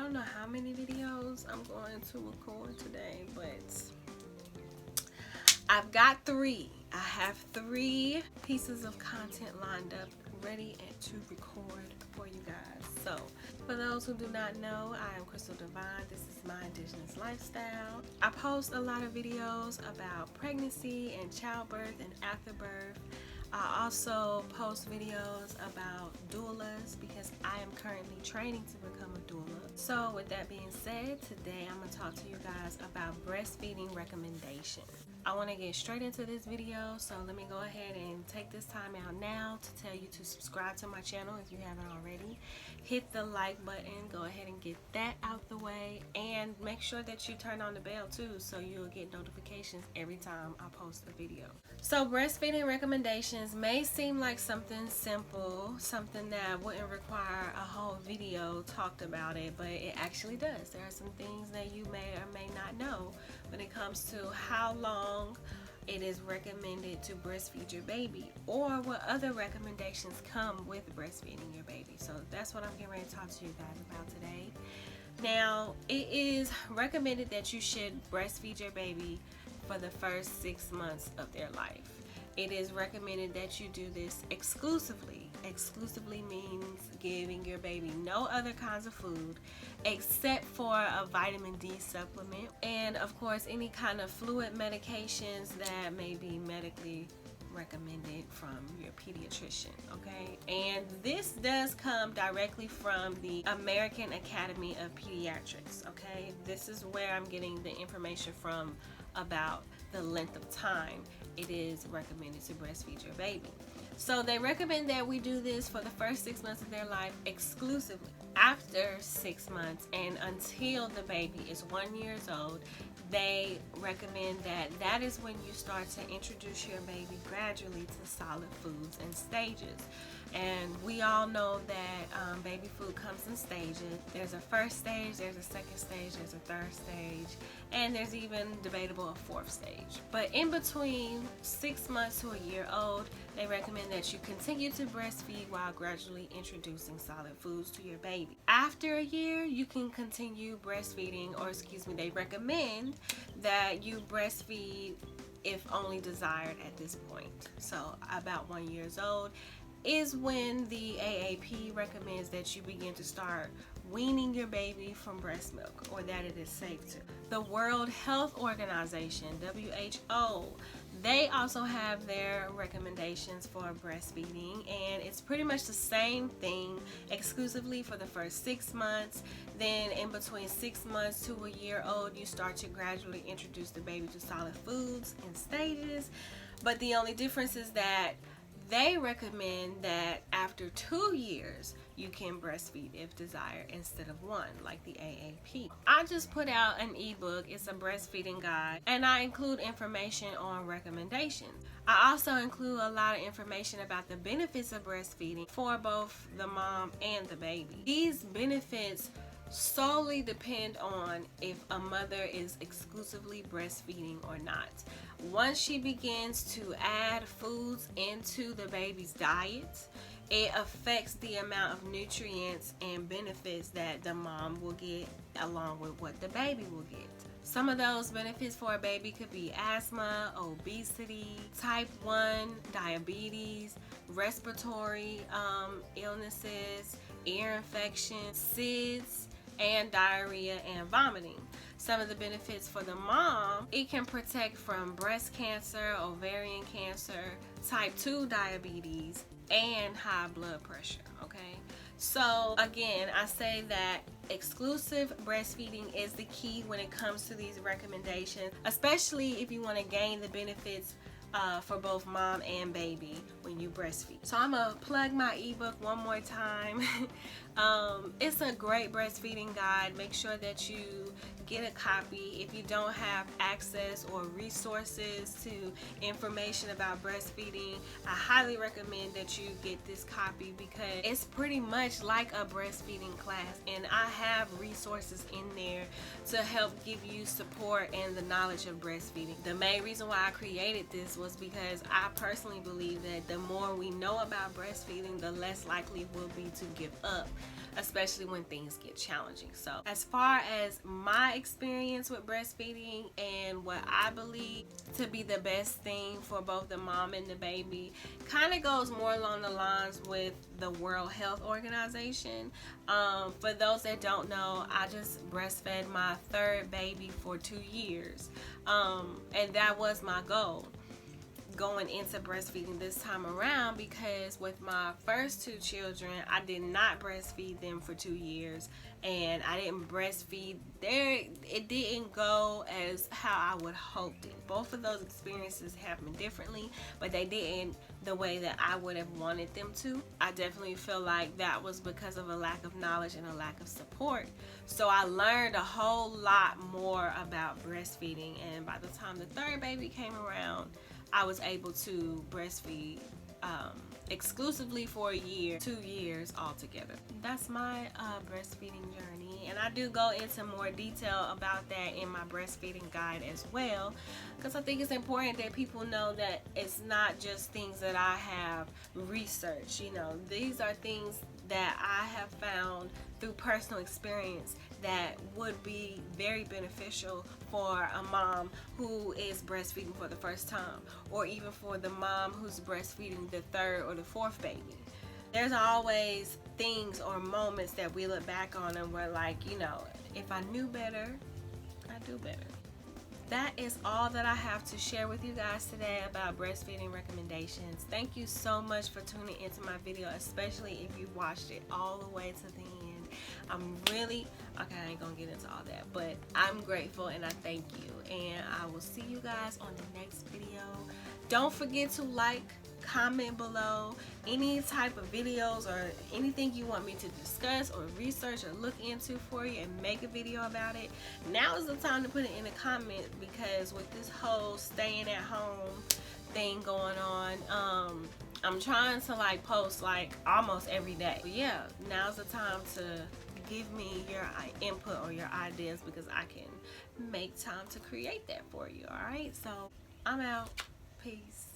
don't know how many videos I'm going to record today, but I've got 3. I have 3 pieces of content lined up, ready and to record for you guys. So, for those who do not know, I am Crystal Divine. This is my indigenous lifestyle. I post a lot of videos about pregnancy and childbirth and afterbirth. I also post videos about doulas because I am currently training to become a doula. So with that being said, today I'm going to talk to you guys about breastfeeding recommendations. I want to get straight into this video, so let me go ahead and take this time out now to tell you to subscribe to my channel if you haven't already. Hit the like button, go ahead and get that out the way, and make sure that you turn on the bell too so you'll get notifications every time I post a video. So breastfeeding recommendations may seem like something simple, something that wouldn't require a whole video talked about it, but it actually does. There are some things that you may or may not know when it comes to how long it is recommended to breastfeed your baby, or what other recommendations come with breastfeeding your baby. So that's what I'm getting ready to talk to you guys about today. Now, it is recommended that you should breastfeed your baby for the first 6 months of their life. It is recommended that you do this exclusively. Exclusively means giving your baby no other kinds of food except for a vitamin D supplement, and of course any kind of fluid medications that may be medically recommended from your pediatrician, okay? And this does come directly from the American Academy of Pediatrics, okay? This is where I'm getting the information from about the length of time it is recommended to breastfeed your baby. So they recommend that we do this for the first 6 months of their life exclusively. After 6 months and until the baby is 1 year old, they recommend that that is when you start to introduce your baby gradually to solid foods and stages. And we all know that baby food comes in stages. There's a first stage, there's a second stage, there's a third stage, and there's even debatable a 4th stage. But in between 6 months to a year old, they recommend that you continue to breastfeed while gradually introducing solid foods to your baby. After a year, you can continue breastfeeding, or excuse me, they recommend that you breastfeed if only desired at this point. So about 1 year old is when the AAP recommends that you begin to start weaning your baby from breast milk, or that it is safe to. The World Health Organization, WHO, they also have their recommendations for breastfeeding, and it's pretty much the same thing, exclusively for the first 6 months. Then in between 6 months to a year old, you start to gradually introduce the baby to solid foods in stages. But the only difference is that they recommend that after 2 years you can breastfeed if desired instead of 1, like the AAP. I just put out an ebook. It's a breastfeeding guide, and I include information on recommendations. I also include a lot of information about the benefits of breastfeeding for both the mom and the baby. These benefits solely depend on if a mother is exclusively breastfeeding or not. Once she begins to add foods into the baby's diet, it affects the amount of nutrients and benefits that the mom will get along with what the baby will get. Some of those benefits for a baby could be asthma, obesity, type 1 diabetes, respiratory illnesses, ear infections, SIDS, and diarrhea and vomiting. Some of the benefits for the mom, it can protect from breast cancer, ovarian cancer, type 2 diabetes, and high blood pressure, okay? So again, I say that exclusive breastfeeding is the key when it comes to these recommendations, especially if you want to gain the benefits for both mom and baby when you breastfeed. So I'm gonna plug my ebook one more time. It's a great breastfeeding guide. Make sure that you get a copy. If you don't have access or resources to information about breastfeeding, I highly recommend that you get this copy because it's pretty much like a breastfeeding class, and I have resources in there to help give you support and the knowledge of breastfeeding. The main reason why I created this was because I personally believe that the more we know about breastfeeding, the less likely we'll be to give up especially when things get challenging. So as far as my experience with breastfeeding and what I believe to be the best thing for both the mom and the baby, kind of goes more along the lines with the World Health Organization. For those that don't know, I just breastfed my third baby for 2 years, and that was my goal going into breastfeeding this time around, because with my first 2 children, I did not breastfeed them for 2 years, and I didn't breastfeed there. It didn't go as how I would hoped it. Both of those experiences happened differently, but they didn't the way that I would have wanted them to. I definitely feel like that was because of a lack of knowledge and a lack of support. So I learned a whole lot more about breastfeeding, and by the time the third baby came around, I was able to breastfeed exclusively for a year, 2 years altogether. That's my breastfeeding journey, and I do go into more detail about that in my breastfeeding guide as well, because I think it's important that people know that it's not just things that I have researched. You know, these are things that I have found through personal experience that would be very beneficial for a mom who is breastfeeding for the first time, or even for the mom who's breastfeeding the third or the fourth baby. There's always things or moments that we look back on and we're like, you know, if I knew better, I'd do better. That is all that I have to share with you guys today about breastfeeding recommendations. Thank you so much for tuning into my video, especially if you watched it all the way to the end. I'm really, okay, I ain't gonna get into all that, but I'm grateful and I thank you. And I will see you guys on the next video. Don't forget to like, comment below any type of videos or anything you want me to discuss or research or look into for you and make a video about it. Now is the time to put it in the comments, because with this whole staying at home thing going on, I'm trying to like post like almost every day. But yeah, now's the time to give me your input or your ideas, because I can make time to create that for you. All right, so I'm out. Peace.